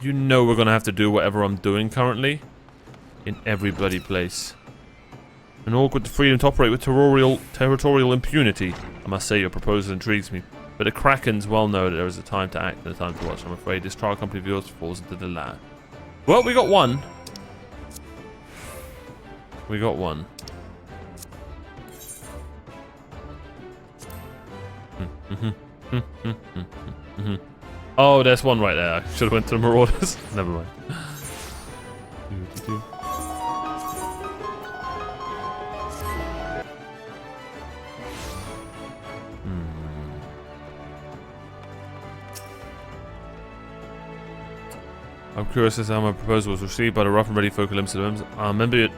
You know we're gonna have to do whatever I'm doing currently. In every bloody place. An orc with the freedom to operate with territorial impunity. I must say your proposal intrigues me. But the Krakens well know that there is a time to act and a time to watch. I'm afraid this trial company of yours falls into the latter. Well, we got one. We got one. Oh, there's one right there. I should have went to the Marauders. Never mind. I'm curious as to how my proposal was received by the rough and ready folk of Limsa. I remember it.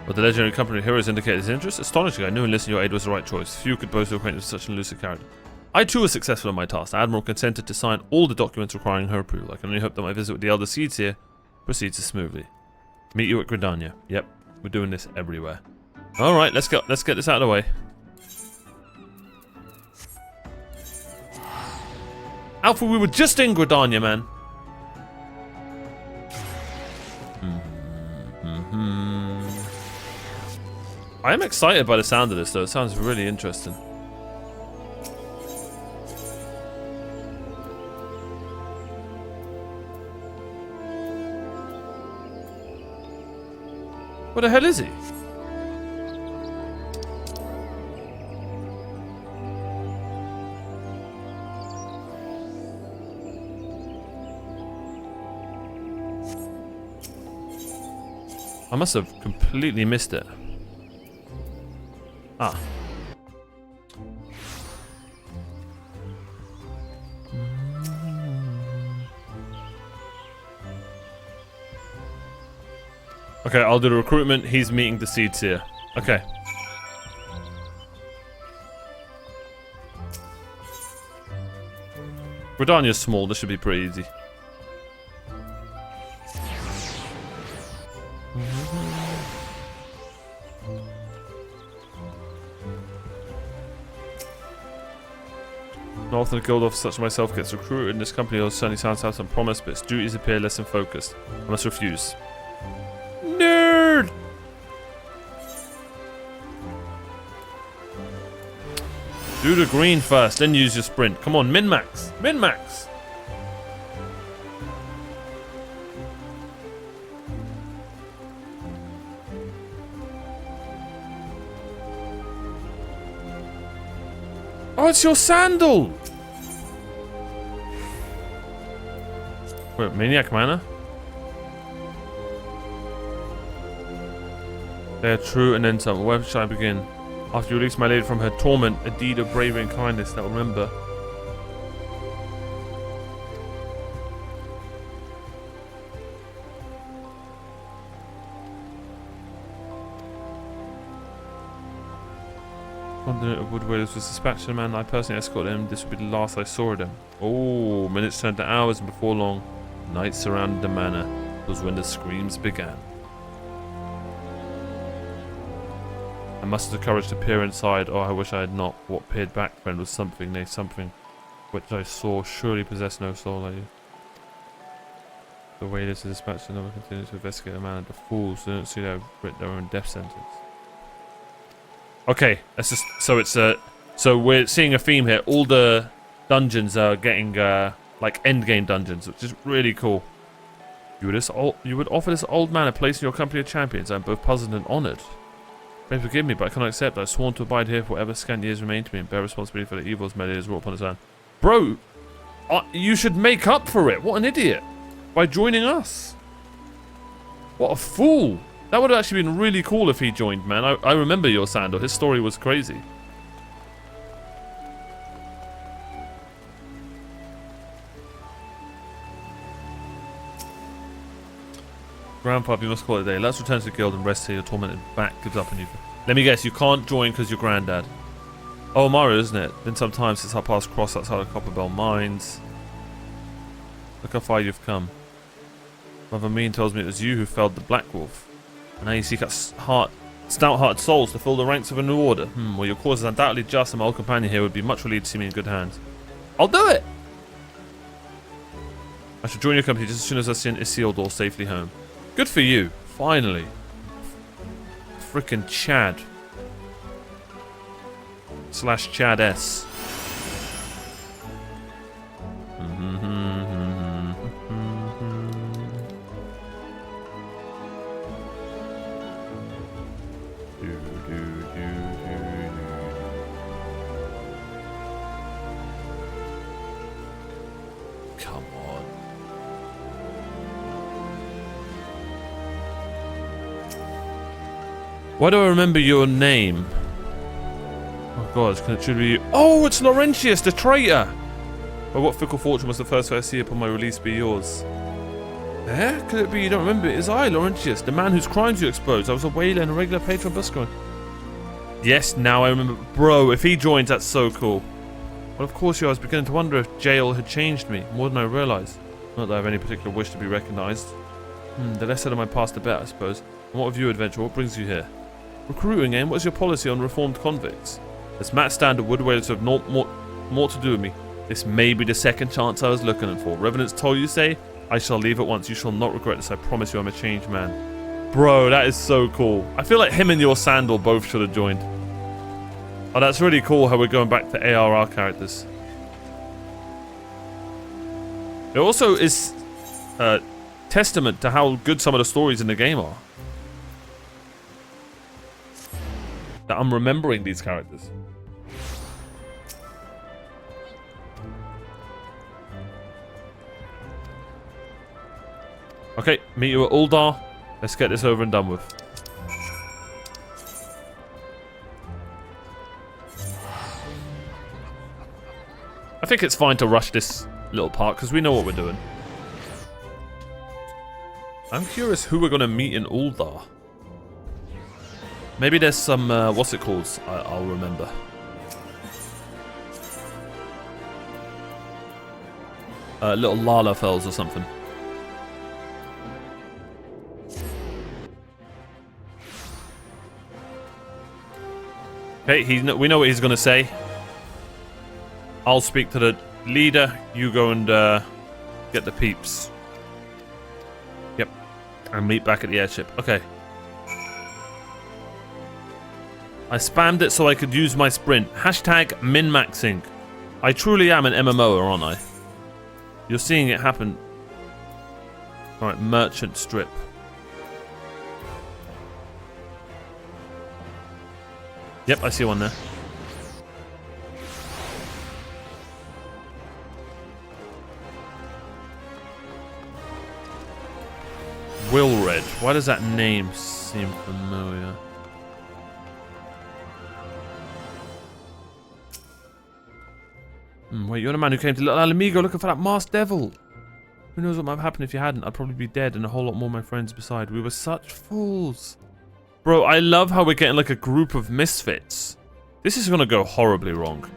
But the legendary company of heroes indicated his interest. Astonishing, I knew enlisting your aid was the right choice. Few could boast of acquaintance with such an elusive character. I too was successful in my task. The Admiral consented to sign all the documents requiring her approval. I can only hope that my visit with the Elder Seeds here proceeds as smoothly. Meet you at Gridania. Yep, we're doing this everywhere. Alright, let's go. Let's get this out of the way. Alpha, we were just in Gridania, man. I am excited by the sound of this, though. It sounds really interesting. What the hell is he? I must have completely missed it. Ah. Okay, I'll do the recruitment. He's meeting the seeds here. Okay. Redania's small. This should be pretty easy. Not often a guild officer such as myself gets recruited in this company. It certainly sounds to have some promise, but its duties appear less than focused. I must refuse. Nerd! Do the green first, then use your sprint. Come on, min-max. Min-max! Oh, it's your sandal! Wait, Maniac Manor? They are true and then some. Where shall I begin? After you release my lady from her torment, a deed of bravery and kindness that will remember. Continent of Wood Whalers was dispatched to the man I personally escorted him. This would be the last I saw of him. Oh, minutes turned to hours, and before long, night surrounded the manor. It was when the screams began. I mustered the courage to peer inside. Oh, I wish I had not. What peered back, friend, was something, nay, something which I saw surely possessed no soul like you. The Whalers are dispatched and never continue to investigate the man. The fools who don't see they've written their own death sentence. Okay, that's just so it's so we're seeing a theme here. All the dungeons are getting like end game dungeons, which is really cool. You would offer this old man a place in your company of champions. I'm both puzzled and honoured. May forgive me, but I cannot accept. I've sworn to abide here for whatever scant years remain to me and bear responsibility for the evils my leaders wrought upon his hand. Bro, you should make up for it. What an idiot! By joining us. What a fool! That would have actually been really cool if he joined, man. I remember your Sandal. His story was crazy. Grandpa, you must call it a day. Let's return to the guild and rest here. Your tormented back gives up on you. Let me guess, you can't join because you're granddad. Oh, Mario, isn't it? Been some time since I passed across outside of Copperbell Mines. Look how far you've come. Mother Mean tells me it was you who felled the Black Wolf. And now you seek out stout-hearted souls to fill the ranks of a new order. Well, your cause is undoubtedly just, and my old companion here would be much relieved to see me in good hands. I'll do it! I shall join your company just as soon as I send Isildur safely home. Good for you. Finally. Frickin' Chad. / Chad S. Come on. Why do I remember your name? Oh god, can it truly be you? Oh, it's Laurentius, the traitor! By what fickle fortune was the first I see upon my release be yours? Eh? Could it be you don't remember? It is I, Laurentius, the man whose crimes you exposed. I was a whaler and a regular patron busker. Yes, now I remember. Bro, if he joins, that's so cool. Well, of course, I was beginning to wonder if jail had changed me, more than I realised. Not that I have any particular wish to be recognised. The less said of my past, the better, I suppose. And what of you, adventurer? What brings you here? Recruiting, eh? What is your policy on reformed convicts? As Matt Standard, Wood Whalers have more to do with me. This may be the second chance I was looking for. Revenants told you, say? I shall leave at once. You shall not regret this. I promise you I'm a changed man. Bro, that is so cool. I feel like him and your sandal both should have joined. Oh, that's really cool how we're going back to ARR characters. It also is testament to how good some of the stories in the game are. That I'm remembering these characters. Okay, meet you at Uldar. Let's get this over and done with. I think it's fine to rush this little part because we know what we're doing. I'm curious who we're going to meet in Uldar. Maybe there's some, what's it called? I'll remember. Little Lalafells or something. Okay, we know what he's going to say. I'll speak to the leader. You go and get the peeps. Yep. And meet back at the airship. Okay. I spammed it so I could use my sprint. Hashtag min-maxing. I truly am an MMOer, aren't I? You're seeing it happen. Alright, merchant strip. Yep, I see one there. Wilred. Why does that name seem familiar? Wait, you're the man who came to Little Alamigo looking for that masked devil. Who knows what might have happened if you hadn't? I'd probably be dead and a whole lot more of my friends beside. We were such fools. Bro, I love how we're getting like a group of misfits. This is going to go horribly wrong.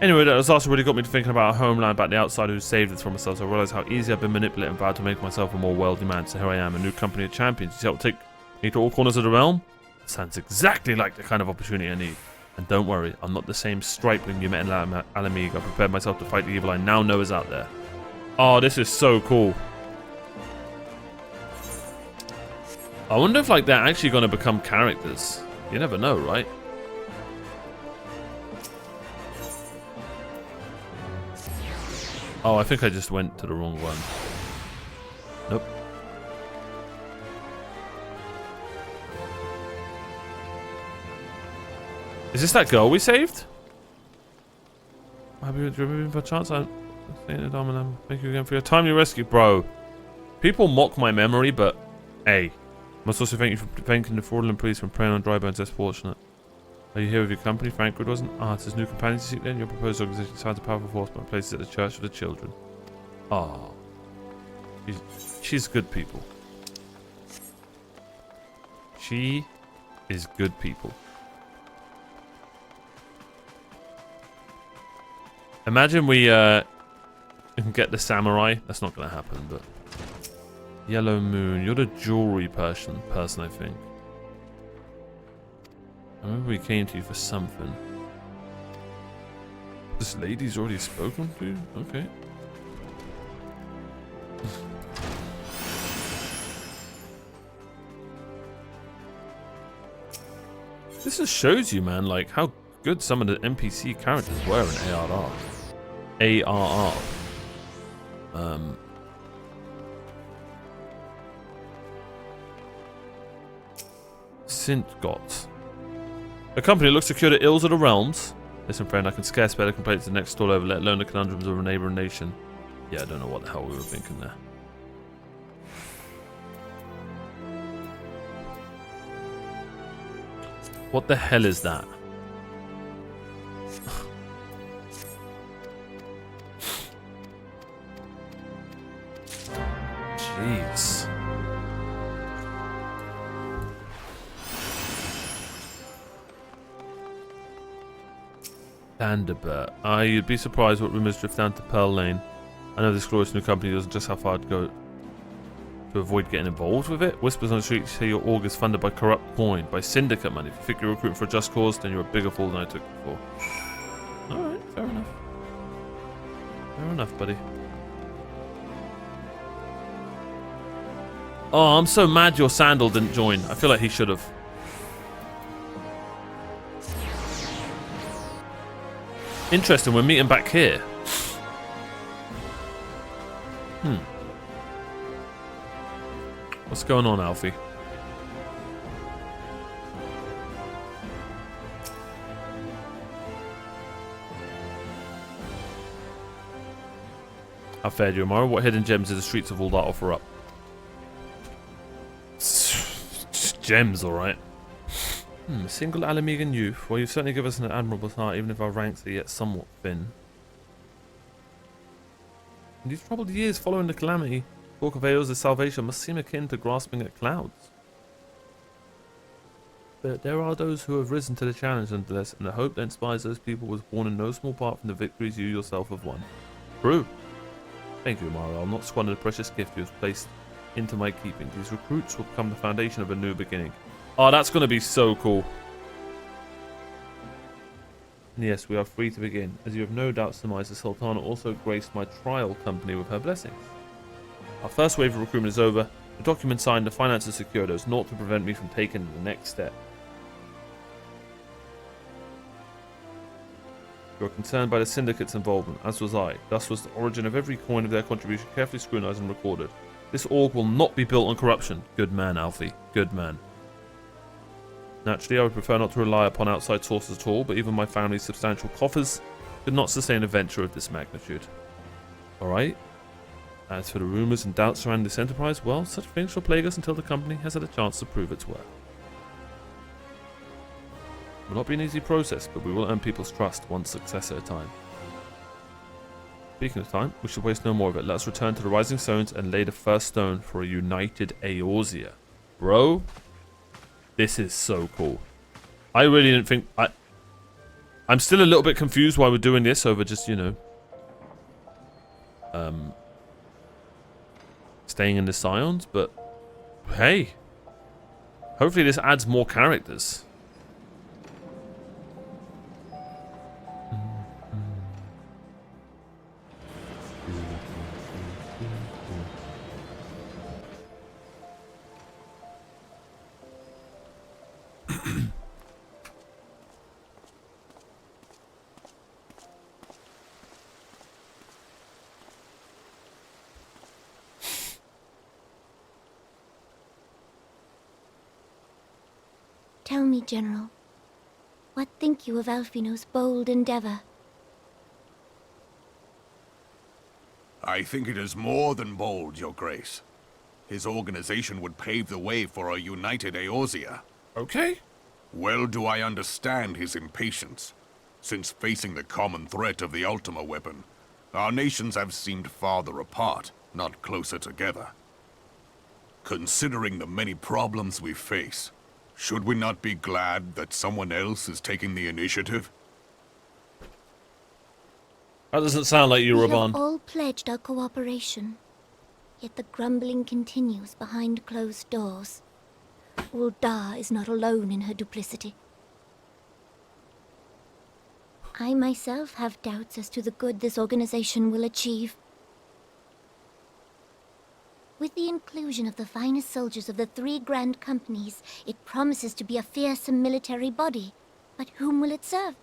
Anyway, that was also really got me to thinking about our homeland, about the outsider who saved us from ourselves. I realized how easy I've been manipulated and vowed to make myself a more worldly man. So here I am, a new company of champions. You see, I'll take me to all corners of the realm. Sounds exactly like the kind of opportunity I need. And don't worry, I'm not the same stripling you met in Alamigo. I prepared myself to fight the evil I now know is out there. Oh, this is so cool. I wonder if like they're actually going to become characters. You never know, right? Oh, I think I just went to the wrong one. Nope. Is this that girl we saved? Have you driven for a chance? I'm saying it, Dom, thank you again for your timely rescue, bro. People mock my memory, but hey, must also thank you for preventing the fraudulent police from preying on dry bones. That's fortunate. Are you here with your company? Frankwood wasn't? Ah, it's his new companions you seek then? Your proposed organization sounds a powerful force, but places at the church for the children. Oh. She's good people. She is good people. Imagine we can get the samurai. That's not going to happen, but... Yellow Moon. You're the jewelry person, I think. I remember we came to you for something. This lady's already spoken to you? Okay. This just shows you, man, like how good some of the NPC characters were in ARR. ARR. Sintgot. A company looks to cure the ills of the realms. Listen, friend, I can scarce bear the complaints of the next door over, let alone the conundrums of a neighboring nation. Yeah, I don't know what the hell we were thinking there. What the hell is that? Jeez. Thunderbird. You'd be surprised what rumors drift down to Pearl Lane. I know this glorious new company doesn't just how far I'd go to avoid getting involved with it. Whispers on the street say your org is funded by corrupt coin, by syndicate money. If you think you're recruiting for a just cause, then you're a bigger fool than I took before. Alright, fair enough. Fair enough, buddy. Oh, I'm so mad your Sandal didn't join. I feel like he should have. Interesting, we're meeting back here. What's going on, Alfie? How fared you, Amaro? What hidden gems do the streets of Ul'dah offer up? Gems, alright. Single Alamegan youth. Well, you've certainly given us an admirable start, even if our ranks are yet somewhat thin. In these troubled years following the calamity, talk of Eos' salvation must seem akin to grasping at clouds. But there are those who have risen to the challenge nonetheless, and the hope that inspires those people was born in no small part from the victories you yourself have won. True. Thank you, Amaro. I'll not squander the precious gift you have placed into my keeping. These recruits will become the foundation of a new beginning. Oh, that's going to be so cool. And yes, we are free to begin. As you have no doubt surmised, the Sultana also graced my trial company with her blessings. Our first wave of recruitment is over. The document signed, the finances secured. There's naught to prevent me from taking the next step. You are concerned by the Syndicate's involvement, as was I. Thus was the origin of every coin of their contribution carefully scrutinized and recorded. This org will not be built on corruption. Good man, Alfie. Good man. Naturally, I would prefer not to rely upon outside sources at all, but even my family's substantial coffers could not sustain a venture of this magnitude. Alright. As for the rumours and doubts surrounding this enterprise, well, such things shall plague us until the company has had a chance to prove its worth. It will not be an easy process, but we will earn people's trust one success at a time. Speaking of time, we should waste no more of it. Let us return to the Rising Stones and lay the first stone for a united Eorzea. Bro, this is so cool. I really didn't think... I'm still a little bit confused why we're doing this over just, you know... staying in the Scions, but... hey. Hopefully this adds more characters. Tell me, General, what think you of Alfino's bold endeavor? I think it is more than bold, Your Grace. His organization would pave the way for a united Eorzea. Okay. Well do I understand his impatience. Since facing the common threat of the Ultima weapon, our nations have seemed farther apart, not closer together. Considering the many problems we face, should we not be glad that someone else is taking the initiative? That doesn't sound like you, We Raban. have all pledged our cooperation, yet the grumbling continues behind closed doors. Ul'dah is not alone in her duplicity. I myself have doubts as to the good this organization will achieve. With the inclusion of the finest soldiers of the 3 grand companies, it promises to be a fearsome military body. But whom will it serve?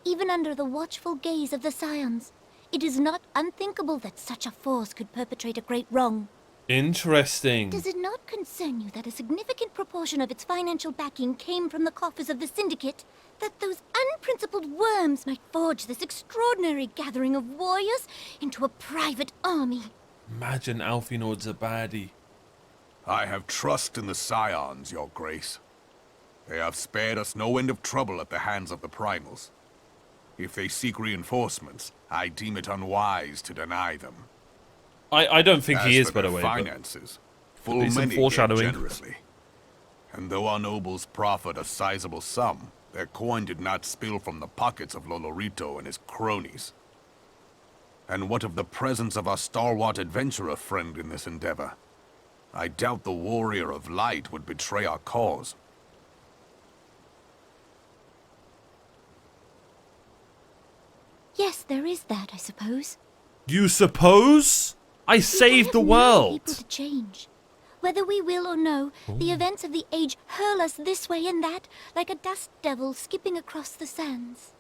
Even under the watchful gaze of the Scions, it is not unthinkable that such a force could perpetrate a great wrong. Interesting. Does it not concern you that a significant proportion of its financial backing came from the coffers of the Syndicate? That those unprincipled worms might forge this extraordinary gathering of warriors into a private army? Imagine Alfinord's a baddie. I have trust in the Scions, Your Grace. They have spared us no end of trouble at the hands of the Primals. If they seek reinforcements, I deem it unwise to deny them. I don't think he is, As by for the their way. finances, full be some many gave foreshadowing. generously. And though our nobles proffered a sizable sum, their coin did not spill from the pockets of Lolorito and his cronies. And what of the presence of our stalwart adventurer friend in this endeavor? I doubt the Warrior of Light would betray our cause. Yes, there is that, I suppose. You suppose? I saved the But I have known world. people to change. Whether we will or no, the events of the age hurl us this way and that, like a dust devil skipping across the sands.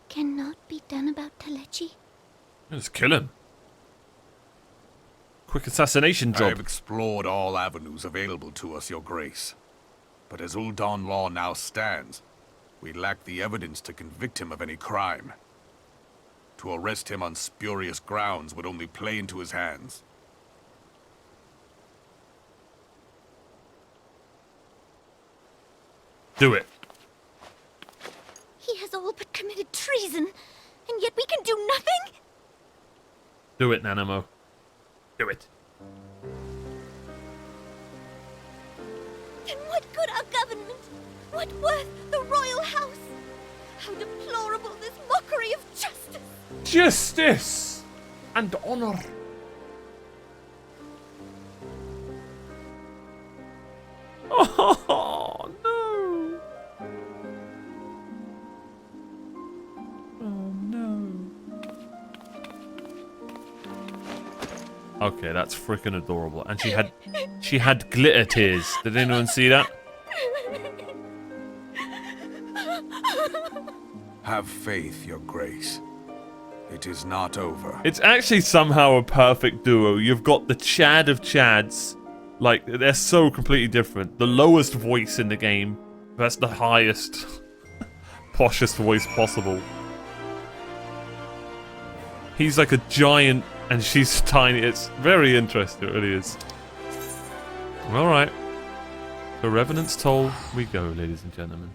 Cannot be done about Telechi. Just kill him. Quick assassination I job. have explored all avenues available to us, Your Grace. But as Ul'Dan law now stands, we lack the evidence to convict him of any crime. To arrest him on spurious grounds would only play into his hands. Do it. He has all but committed treason, and yet we can do nothing? Do it, Nanamo. Do it. Then what good our government? What worth the royal house? How deplorable this mockery of justice! Justice and honor. Oh no! Oh no! Okay, that's freaking adorable. And she had glitter tears. Did anyone see that? Have faith, Your Grace. It is not over. It's actually somehow a perfect duo. You've got the Chad of Chads. Like, they're so completely different. The lowest voice in the game. That's the highest, poshest voice possible. He's like a giant and she's tiny. It's very interesting, it really is. Alright. The Revenant's Toll we go, ladies and gentlemen.